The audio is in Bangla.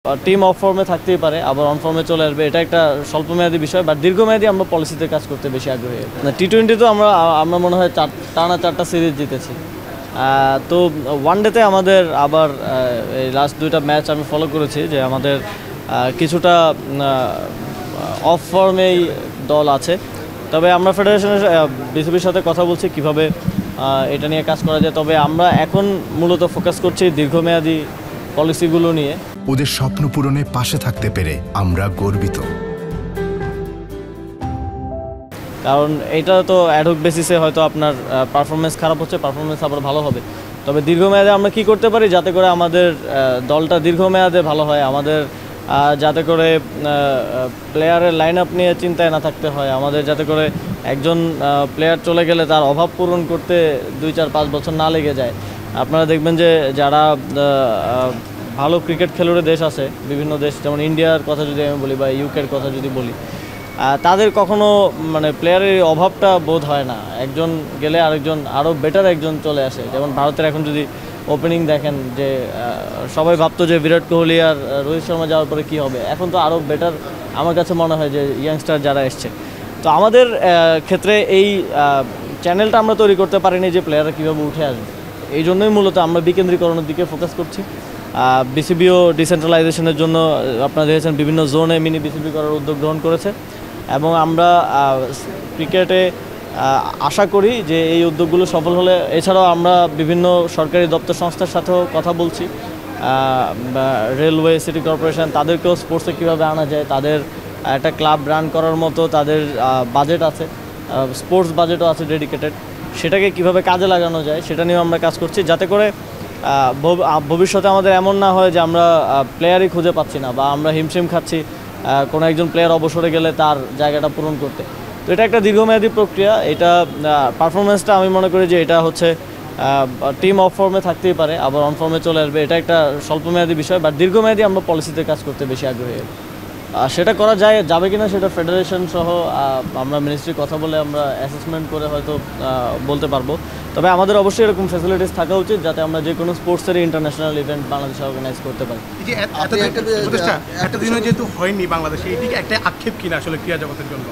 টিম অফ ফর্মে থাকতেই পারে, আবার অন ফর্মে চলে আসবে, এটা একটা স্বল্পমেয়াদী বিষয়। বাট দীর্ঘমেয়াদী আমরা পলিসিতে কাজ করতে বেশি আগ্রহী। টি-20 তো আমরা মনে হয় টানা 4টা সিরিজ জিতেছি। তো ওয়ান ডেতে আমাদের আবার এই লাস্ট 2টা ম্যাচ আমি ফলো করেছি যে আমাদের কিছুটা অফ ফর্মেই দল আছে। তবে আমরা ফেডারেশনের বিসিবির সাথে কথা বলছি কিভাবে এটা নিয়ে কাজ করা যায়। তবে আমরা এখন মূলত ফোকাস করছি দীর্ঘমেয়াদী পলিসিগুলো নিয়ে। ওদের স্বপ্ন পূরণে পাশে থাকতে পেরে আমরা গর্বিত, কারণ এটা তো অ্যাডহক বেসিসে হয়তো আপনার পারফরমেন্স খারাপ হচ্ছে, পারফরমেন্স আবার ভালো হবে। তবে দীর্ঘমেয়াদে আমরা কি করতে পারি যাতে করে আমাদের দলটা দীর্ঘমেয়াদে ভালো হয়, আমাদের যাতে করে প্লেয়ারের লাইন আপ নিয়ে চিন্তায় না থাকতে হয়, আমাদের যাতে করে একজন প্লেয়ার চলে গেলে তার অভাব পূরণ করতে 2-4-5 বছর না লেগে যায়। আপনারা দেখবেন যে যারা ভালো ক্রিকেট খেলুড়ে দেশ আছে, বিভিন্ন দেশ, যেমন ইন্ডিয়ার কথা যদি আমি বলি বা ইউকের কথা যদি বলি, তাদের কখনো মানে প্লেয়ারের অভাবটা বোধ হয় না। একজন গেলে আরেকজন আরও বেটার একজন চলে আসে। যেমন ভারতের এখন যদি ওপেনিং দেখেন, যে সবাই ভাবতো যে বিরাট কোহলি আর রোহিত শর্মা যাওয়ার পরে কী হবে, এখন তো আরও বেটার আমার কাছে মনে হয় যে ইয়াংস্টার যারা এসছে। তো আমাদের ক্ষেত্রে এই চ্যানেলটা আমরা তৈরি করতে পারিনি যে প্লেয়াররা কীভাবে উঠে আসবে। এই জন্যই মূলত আমরা বিকেন্দ্রীকরণের দিকে ফোকাস করছি। বিসিবিও ডিসেন্ট্রালাইজেশনের জন্য আপনারা দেখেছেন বিভিন্ন জোনে মিনি বিসিবি করার উদ্যোগ গ্রহণ করেছে, এবং আমরা ক্রিকেটে আশা করি যে এই উদ্যোগগুলো সফল হলে, এছাড়াও আমরা বিভিন্ন সরকারি দপ্তর সংস্থার সাথেও কথা বলছি, রেলওয়ে, সিটি কর্পোরেশন, তাদেরকেও স্পোর্টসে কীভাবে আনা যায়, তাদের একটা ক্লাব রান করার মতো তাদের বাজেট আছে, স্পোর্টস বাজেটও আছে ডেডিকেটেড, সেটাকে কিভাবে কাজে লাগানো যায় সেটা নিয়েও আমরা কাজ করছি, যাতে করে ভবিষ্যতে আমাদের এমন না হয় যে আমরা প্লেয়ারই খুঁজে পাচ্ছি না, বা আমরা হিমশিম খাচ্ছি কোনো একজন প্লেয়ার অবসরে গেলে তার জায়গাটা পূরণ করতে। তো এটা একটা দীর্ঘমেয়াদী প্রক্রিয়া। এটা পারফরমেন্সটা আমি মনে করি যে এটা হচ্ছে টিম অফ ফর্মে থাকতেই পারে, আবার অন ফর্মে চলে আসবে, এটা একটা স্বল্পমেয়াদী বিষয়। বাট দীর্ঘমেয়াদী আমরা পলিসিতে কাজ করতে বেশি আগ্রহী। সেটা করা যাবে কিনা সেটা ফেডারেশন সহ আমরা মিনিস্ট্রি কথা বলে আমরা অ্যাসেসমেন্ট করে হয়তো বলতে পারবো। তবে আমাদের অবশ্যই এরকম ফ্যাসিলিটিস থাকা উচিত যাতে আমরা যে কোনো স্পোর্টসের ইন্টারন্যাশনাল ইভেন্ট বাংলাদেশে অর্গানাইজ করতে পারি। এতদিনও যেহেতু হয়নি বাংলাদেশে, এটিকে একটা আক্ষেপ কিনা আসলে ক্রীড়া জগতের জন্য?